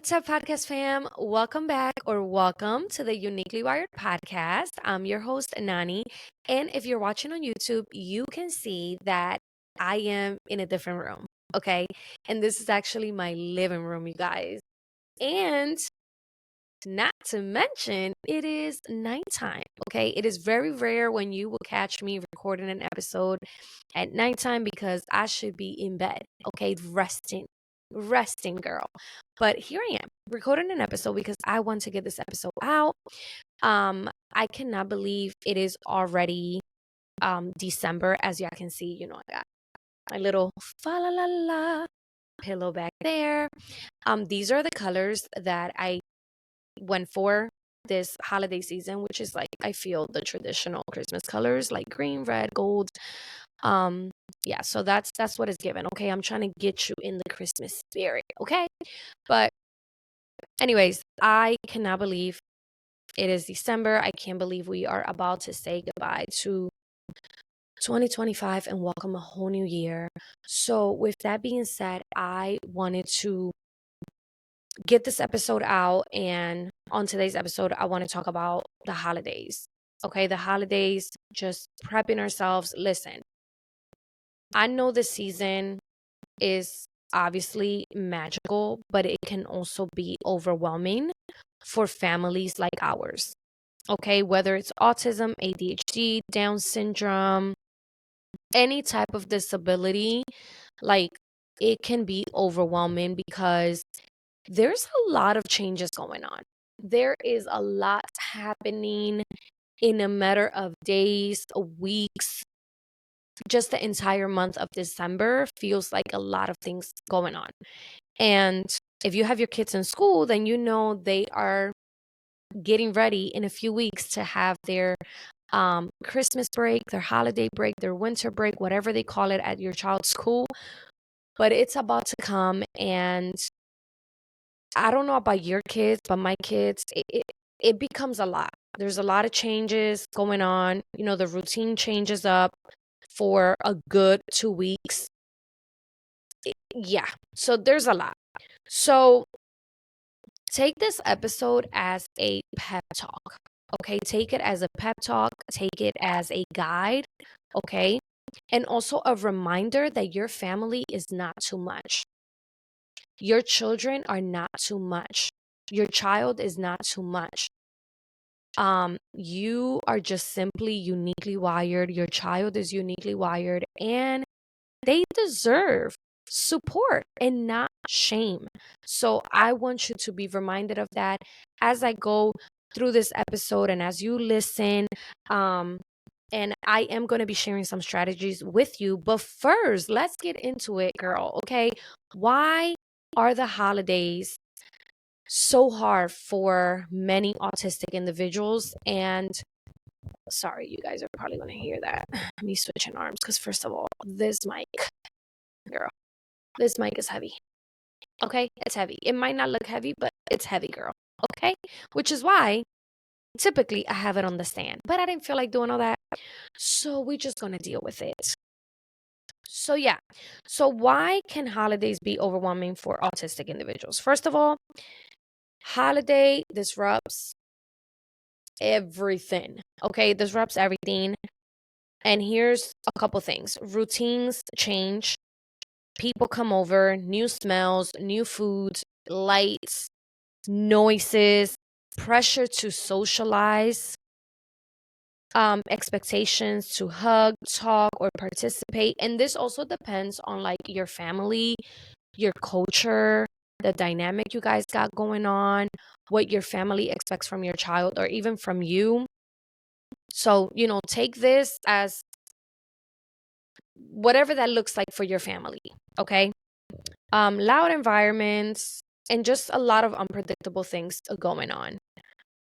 What's up, podcast fam? Welcome back or welcome to the Uniquely Wired podcast. I'm your host, Nani. And if you're watching on YouTube, you can see that I am in a different room. Okay. And this is actually my living room, you guys. And not to mention, it is nighttime. Okay. It is very rare when you will catch me recording an episode at nighttime because I should be in bed. Okay. Resting, girl. But here I am recording an episode because I want to get this episode out. I cannot believe it is already December. As y'all can see, I got my little fa la la la pillow back there. These are the colors that I went for this holiday season, which is like I feel the traditional Christmas colors like green, red, gold. Um, yeah, so that's what it's given. Okay, I'm trying to get you in the Christmas spirit. Okay, but anyways, I cannot believe it is December. I can't believe we are about to say goodbye to 2025 and welcome a whole new year. So, with that being said, I wanted to get this episode out. And on today's episode, I want to talk about the holidays. Okay, the holidays, just prepping ourselves. Listen, I know the season is obviously magical, but it can also be overwhelming for families like ours. Okay, whether it's autism, ADHD, Down syndrome, any type of disability, like it can be overwhelming because there's a lot of changes going on. There is a lot happening in a matter of days, weeks. Just the entire month of December feels like a lot of things going on. And if you have your kids in school, then you know they are getting ready in a few weeks to have their Christmas break, their holiday break, their winter break, whatever they call it at your child's school. But it's about to come. And I don't know about your kids, but my kids, it becomes a lot. There's a lot of changes going on. The routine changes up for a good 2 weeks. Yeah. So there's a lot. So take this episode as a pep talk. Okay. Take it as a pep talk. Take it as a guide. Okay. And also a reminder that your family is not too much. Your children are not too much. Your child is not too much. You are just simply uniquely wired. Your child is uniquely wired, and they deserve support and not shame. So I want you to be reminded of that as I go through this episode and as you listen. And I am going to be sharing some strategies with you. But first, let's get into it, girl. Okay. Why are the holidays so hard for many autistic individuals? And sorry, you guys are probably going to hear that. Me switching arms because, first of all, this mic, girl, this mic is heavy. Okay, it's heavy. It might not look heavy, but it's heavy, girl. Okay, which is why typically I have it on the stand, but I didn't feel like doing all that. So we're just going to deal with it. So, yeah. So, why can holidays be overwhelming for autistic individuals? First of all, holiday disrupts everything. Okay, disrupts everything. And here's a couple things. Routines change. People come over, new smells, new foods, lights, noises, pressure to socialize, expectations to hug, talk, or participate. And this also depends on like your family, your culture, the dynamic you guys got going on, what your family expects from your child or even from you. So, take this as whatever that looks like for your family. Okay. Loud environments and just a lot of unpredictable things going on.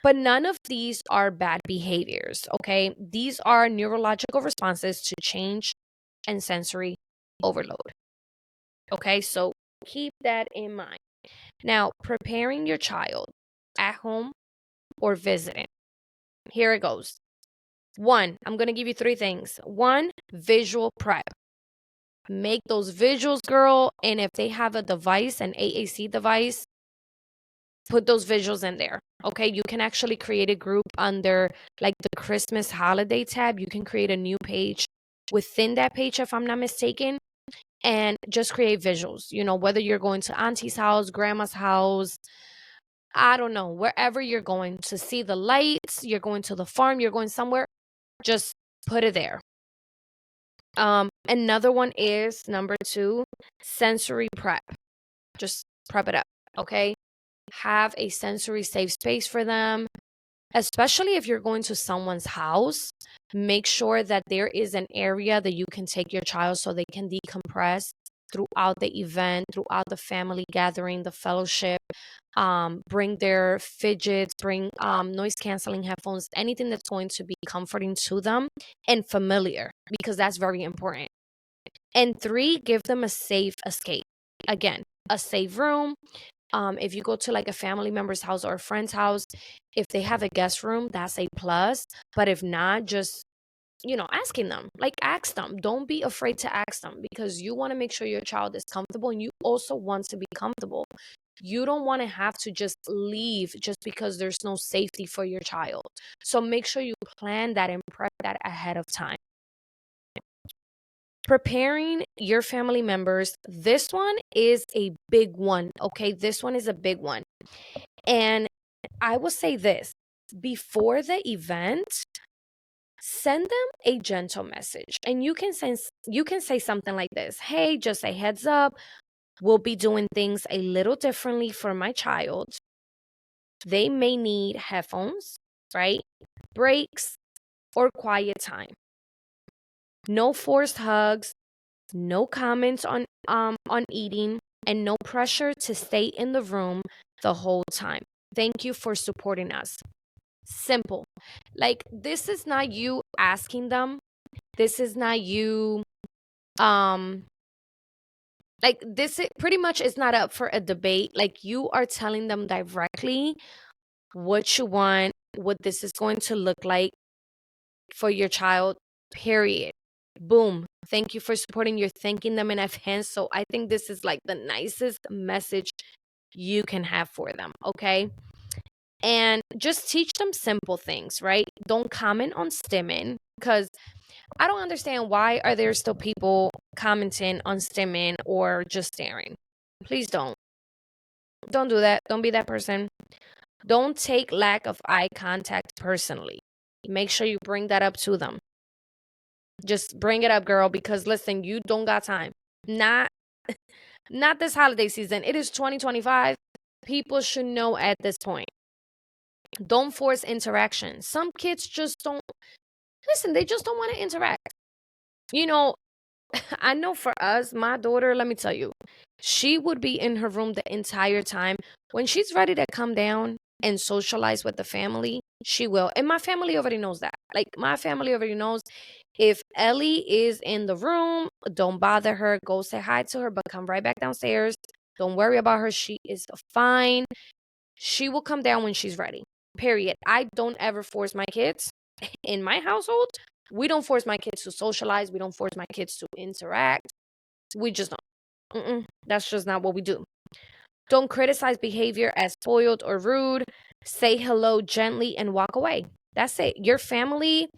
But none of these are bad behaviors. Okay. These are neurological responses to change and sensory overload. Okay. So keep that in mind. Now, preparing your child at home or visiting. Here it goes. One, I'm going to give you three things. One, visual prep. Make those visuals, girl. And if they have a device, an AAC device, put those visuals in there. Okay, you can actually create a group under like the Christmas holiday tab. You can create a new page within that page, if I'm not mistaken, and just create visuals. Whether you're going to auntie's house, grandma's house, I don't know, wherever you're going to see the lights, you're going to the farm, you're going somewhere, just put it there. Another one is number 2, sensory prep. Just prep it up, okay? Have a sensory safe space for them, especially if you're going to someone's house. Make sure that there is an area that you can take your child so they can decompress throughout the event, throughout the family gathering, the fellowship. Bring their fidgets, bring noise canceling headphones, anything that's going to be comforting to them and familiar, because that's very important. And 3, give them a safe escape. Again, a safe room. If you go to like a family member's house or a friend's house, if they have a guest room, that's a plus. But if not, just asking them, like, ask them. Don't be afraid to ask them, because you want to make sure your child is comfortable and you also want to be comfortable. You don't want to have to just leave just because there's no safety for your child. So make sure you plan that and prep that ahead of time. Preparing your family members. This one is a big one, okay? This one is a big one. And I will say this, before the event, send them a gentle message. And you can say something like this: hey, just a heads up, we'll be doing things a little differently for my child. They may need headphones, right? Breaks, or quiet time. No forced hugs, no comments on eating, and no pressure to stay in the room the whole time. Thank you for supporting us. Simple. Like, this is not you asking them. This is not you like, this pretty much is not up for a debate. Like, you are telling them directly what you want, what this is going to look like for your child, period. Boom. Thank you for supporting. You're thanking them in advance. So I think this is like the nicest message you can have for them, okay? And just teach them simple things, right? Don't comment on stimming, because I don't understand, why are there still people commenting on stimming or just staring? Please don't. Don't do that. Don't be that person. Don't take lack of eye contact personally. Make sure you bring that up to them. Just bring it up, girl, because listen, you don't got time. Not this holiday season. It is 2025. People should know at this point. Don't force interaction. Some kids just don't listen, they just don't want to interact. I know for us, my daughter, let me tell you, she would be in her room the entire time. When she's ready to come down and socialize with the family, she will. And my family already knows that. Like, my family already knows, if Ellie is in the room, don't bother her. Go say hi to her, but come right back downstairs. Don't worry about her. She is fine. She will come down when she's ready. Period. I don't ever force my kids in my household. We don't force my kids to socialize. We don't force my kids to interact. We just don't. That's just not what we do. Don't criticize behavior as spoiled or rude. Say hello gently and walk away. That's it. Your family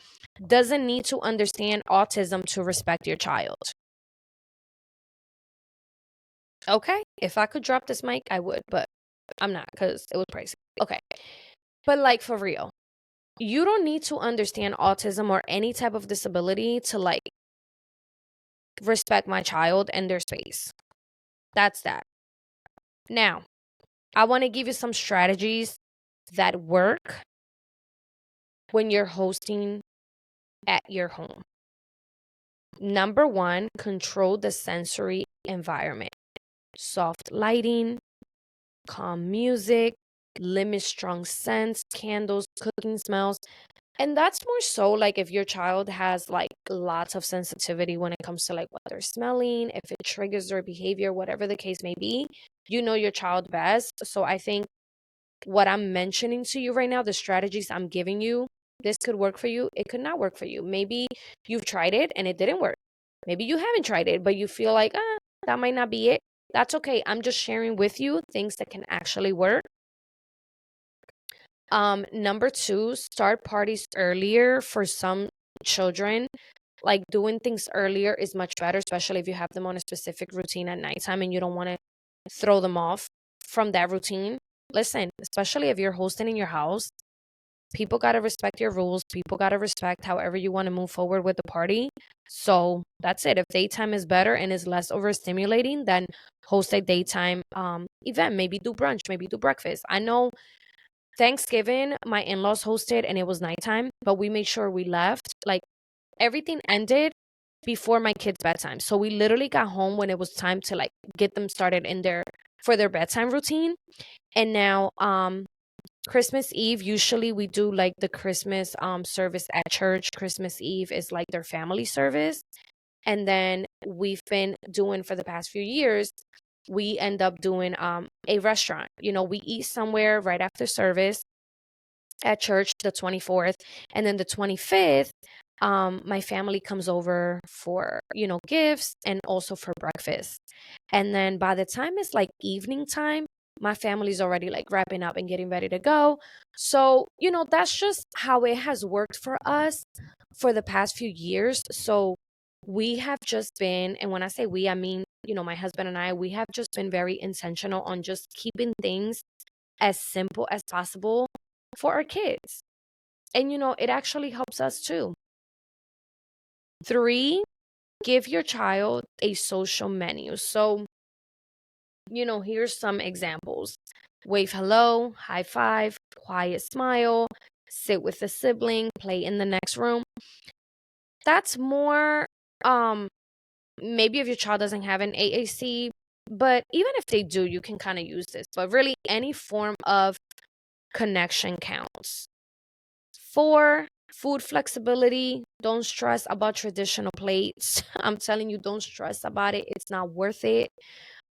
doesn't need to understand autism to respect your child. Okay? If I could drop this mic, I would, but I'm not, because it was pricey. Okay. But like, for real, you don't need to understand autism or any type of disability to like respect my child and their space. That's that. Now, I want to give you some strategies that work when you're hosting at your home. Number 1, control the sensory environment. Soft lighting, calm music, limit strong scents, candles, cooking smells. And that's more so like if your child has like lots of sensitivity when it comes to like what they're smelling, if it triggers their behavior, whatever the case may be, you know your child best. So I think what I'm mentioning to you right now, the strategies I'm giving you, this could work for you. It could not work for you. Maybe you've tried it and it didn't work. Maybe you haven't tried it, but you feel like, that might not be it. That's okay. I'm just sharing with you things that can actually work. Number two, start parties earlier for some children. Like doing things earlier is much better, especially if you have them on a specific routine at nighttime and you don't want to throw them off from that routine. Listen, especially if you're hosting in your house, people got to respect your rules. People got to respect however you want to move forward with the party. So that's it. If daytime is better and is less overstimulating, then host a daytime event. Maybe do brunch, maybe do breakfast. I know Thanksgiving, my in laws hosted and it was nighttime, but we made sure we left. Like everything ended before my kids' bedtime. So we literally got home when it was time to like get them started in their for their bedtime routine. And now Christmas Eve, usually we do like the Christmas service at church. Christmas Eve is like their family service. And then we've been doing for the past few years, we end up doing a restaurant. You know, we eat somewhere right after service at church the 24th, and then the 25th my family comes over for, you know, gifts and also for breakfast. And then by the time it's like evening time, my family's already like wrapping up and getting ready to go. So, you know, that's just how it has worked for us for the past few years. So we have just been, and when I say we, I mean, you know, my husband and I, we have just been very intentional on just keeping things as simple as possible for our kids. And, you know, it actually helps us too. Three, give your child a social menu. So, you know, here's some examples: wave hello, high five, quiet smile, sit with a sibling, play in the next room. That's more, um, maybe if your child doesn't have an AAC, but even if they do, you can kind of use this. But really, any form of connection counts. Four, food flexibility. Don't stress about traditional plates. I'm telling you, don't stress about it. It's not worth it.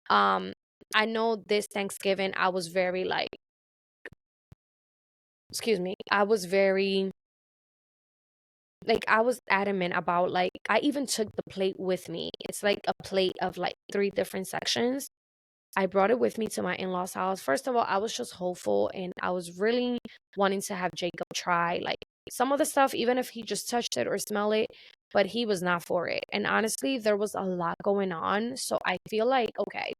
Um, I know this Thanksgiving, I was very like, excuse me, I was very like I was adamant about like I even took the plate with me. It's like a plate of like three different sections. I brought it with me to my in-laws' house. First of all, I was just hopeful and I was really wanting to have Jacob try like some of the stuff, even if he just touched it or smell it, but he was not for it. And honestly, there was a lot going on. So I feel like, okay,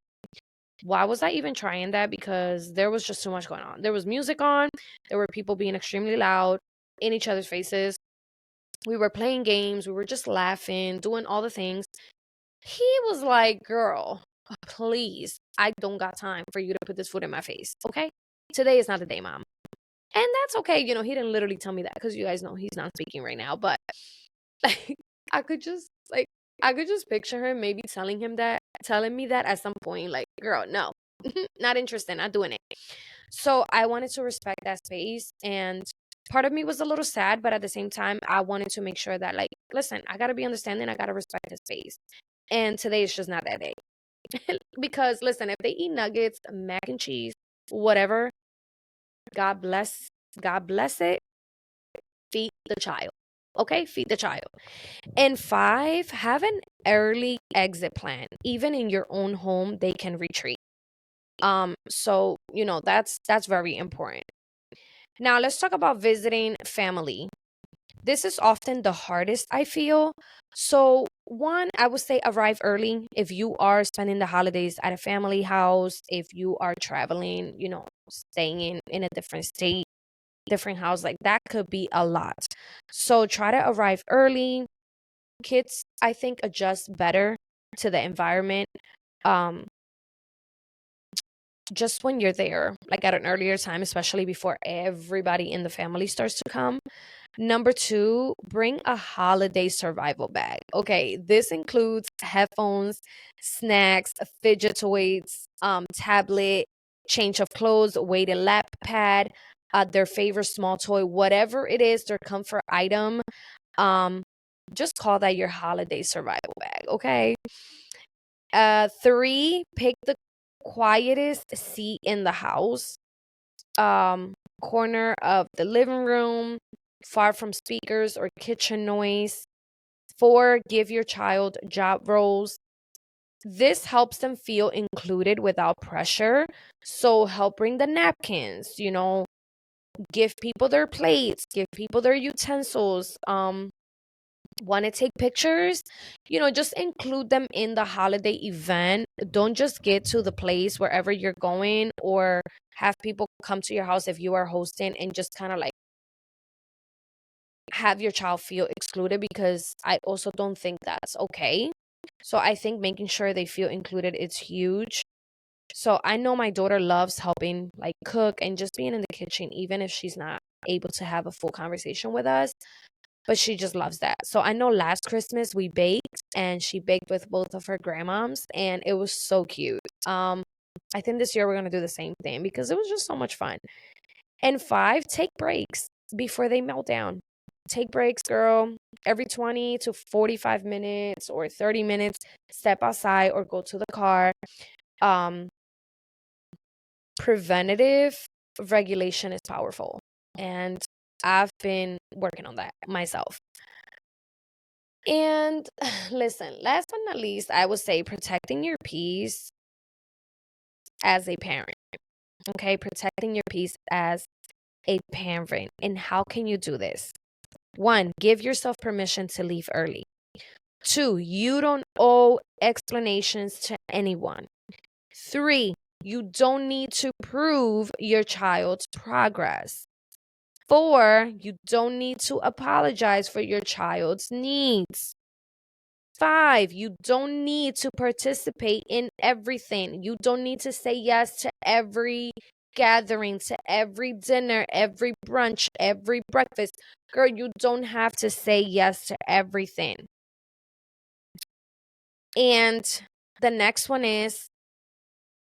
why was I even trying that? Because there was just too much going on. There was music on, there were people being extremely loud in each other's faces. We were playing games, we were just laughing, doing all the things. He was like, girl, please, I don't got time for you to put this food in my face, okay? Today is not the day, mom. And that's okay. You know, he didn't literally tell me that because you guys know he's not speaking right now. But like, I could just, like, I could just picture him maybe telling me that at some point, like, girl, no, not interested, not doing it. So I wanted to respect that space. And part of me was a little sad, but at the same time, I wanted to make sure that, like, listen, I got to be understanding, I got to respect his space. And today is just not that day. Because listen, if they eat nuggets, mac and cheese, whatever, God bless, God bless it. Feed the child. Okay, feed the child. And five, have an early exit plan. Even in your own home, they can retreat. So you know that's very important. Now let's talk about visiting family. This is often the hardest, I feel. So, one, I would say arrive early if you are spending the holidays at a family house, if you are traveling, you know, staying in a different state, different house, like that could be a lot. So, try to arrive early. Kids, I think, adjust better to the environment. Um, just when you're there, like at an earlier time, especially before everybody in the family starts to come. Number two, bring a holiday survival bag. Okay, this includes headphones, snacks, fidget toys, tablet, change of clothes, weighted lap pad, their favorite small toy, whatever it is, their comfort item. Um, just call that your holiday survival bag. Okay. Three, pick the quietest seat in the house. Um, corner of the living room, far from speakers or kitchen noise. Four, give your child job roles. This helps them feel included without pressure. So help bring the napkins, you know, give people their plates, give people their utensils. Want to take pictures, just include them in the holiday event. Don't just get to the place wherever you're going, or have people come to your house if you are hosting and just kind of like have your child feel excluded, because I also don't think that's okay. So I think making sure they feel included is huge. So I know my daughter loves helping like cook and just being in the kitchen, even if she's not able to have a full conversation with us, but she just loves that. So I know last Christmas we baked, and she baked with both of her grandmoms, and it was so cute. I think this year we're gonna do the same thing because it was just so much fun. And 5, take breaks before they melt down. Take breaks, girl. Every 20 to 45 minutes or 30 minutes, step outside or go to the car. Um, Preventative regulation is powerful. And I've been working on that myself. And listen, last but not least, I would say protecting your peace as a parent. Okay, protecting your peace as a parent. And how can you do this? 1, give yourself permission to leave early. 2, you don't owe explanations to anyone. 3, you don't need to prove your child's progress. 4, you don't need to apologize for your child's needs. 5, you don't need to participate in everything. You don't need to say yes to every gathering, to every dinner, every brunch, every breakfast. Girl, you don't have to say yes to everything. And the next one is,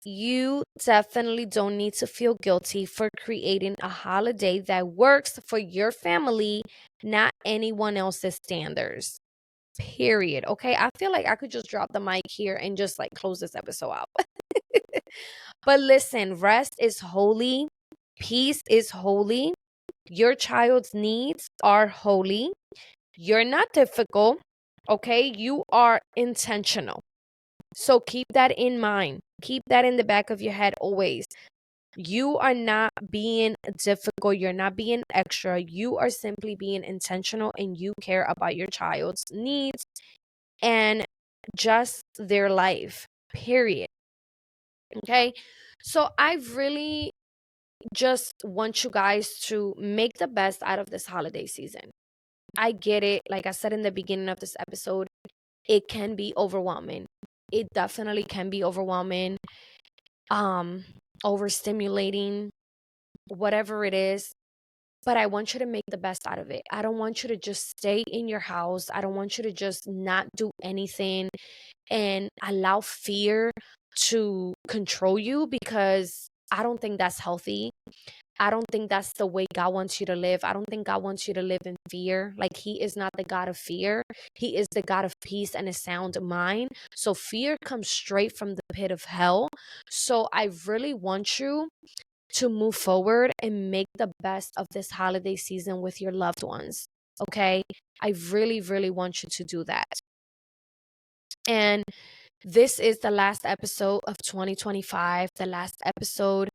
you definitely don't need to feel guilty for creating a holiday that works for your family, not anyone else's standards. Period. Okay. I feel like I could just drop the mic here and just like close this episode out. But listen, rest is holy, peace is holy, your child's needs are holy. You're not difficult. Okay. You are intentional. So keep that in mind. Keep that in the back of your head always. You are not being difficult. You're not being extra. You are simply being intentional, and you care about your child's needs and just their life, period. Okay. So I really just want you guys to make the best out of this holiday season. I get it. Like I said in the beginning of this episode, it can be overwhelming. It definitely can be overwhelming, overstimulating, whatever it is. But I want you to make the best out of it. I don't want you to just stay in your house. I don't want you to just not do anything and allow fear to control you, because I don't think that's healthy. I don't think that's the way God wants you to live. I don't think God wants you to live in fear. Like, He is not the God of fear. He is the God of peace and a sound mind. So fear comes straight from the pit of hell. So I really want you to move forward and make the best of this holiday season with your loved ones. Okay? I really, really want you to do that. And this is the last episode of 2025, the last episode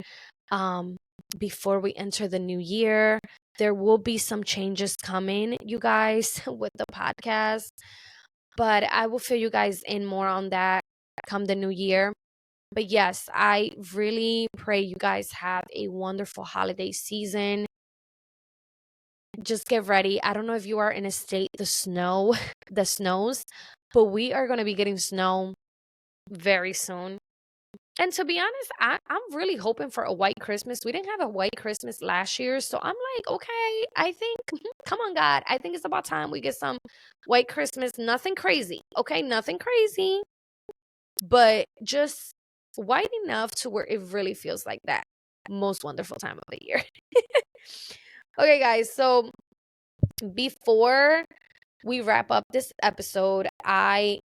before we enter the new year. There will be some changes coming, you guys, with the podcast, but I will fill you guys in more on that come the new year. But yes, I really pray you guys have a wonderful holiday season. Just get ready. I don't know if you are in a state, the snows, but we are going to be getting snow very soon. And to be honest, I'm really hoping for a white Christmas. We didn't have a white Christmas last year. So I'm like, okay, I think, come on, God. I think it's about time we get some white Christmas. Nothing crazy. Okay, nothing crazy. But just white enough to where it really feels like that most wonderful time of the year. Okay, guys. So before we wrap up this episode, I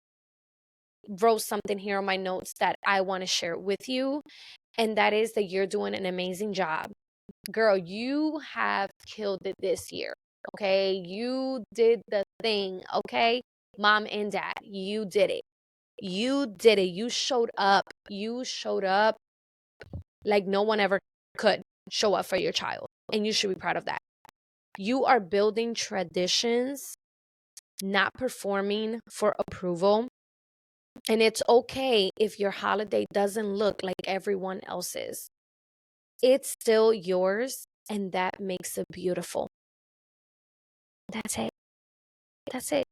wrote something here on my notes that I want to share with you. And that is that you're doing an amazing job. Girl, you have killed it this year. Okay. You did the thing. Okay. Mom and dad, you did it. You did it. You showed up. You showed up like no one ever could show up for your child. And you should be proud of that. You are building traditions, not performing for approval. And it's okay if your holiday doesn't look like everyone else's. It's still yours, and that makes it beautiful. That's it. That's it.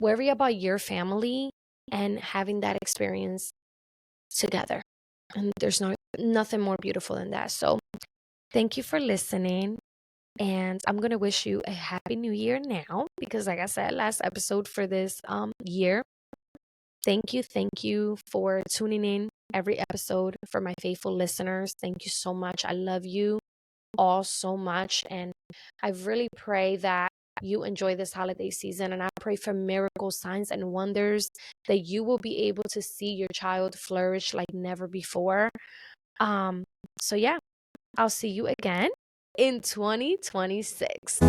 Worry about your family and having that experience together. And there's nothing more beautiful than that. So thank you for listening. And I'm going to wish you a happy new year now, because like I said, last episode for this year. Thank you for tuning in every episode. For my faithful listeners, thank you so much. I love you all so much. And I really pray that you enjoy this holiday season. And I pray for miracles, signs, and wonders, that you will be able to see your child flourish like never before. So yeah, I'll see you again in 2026.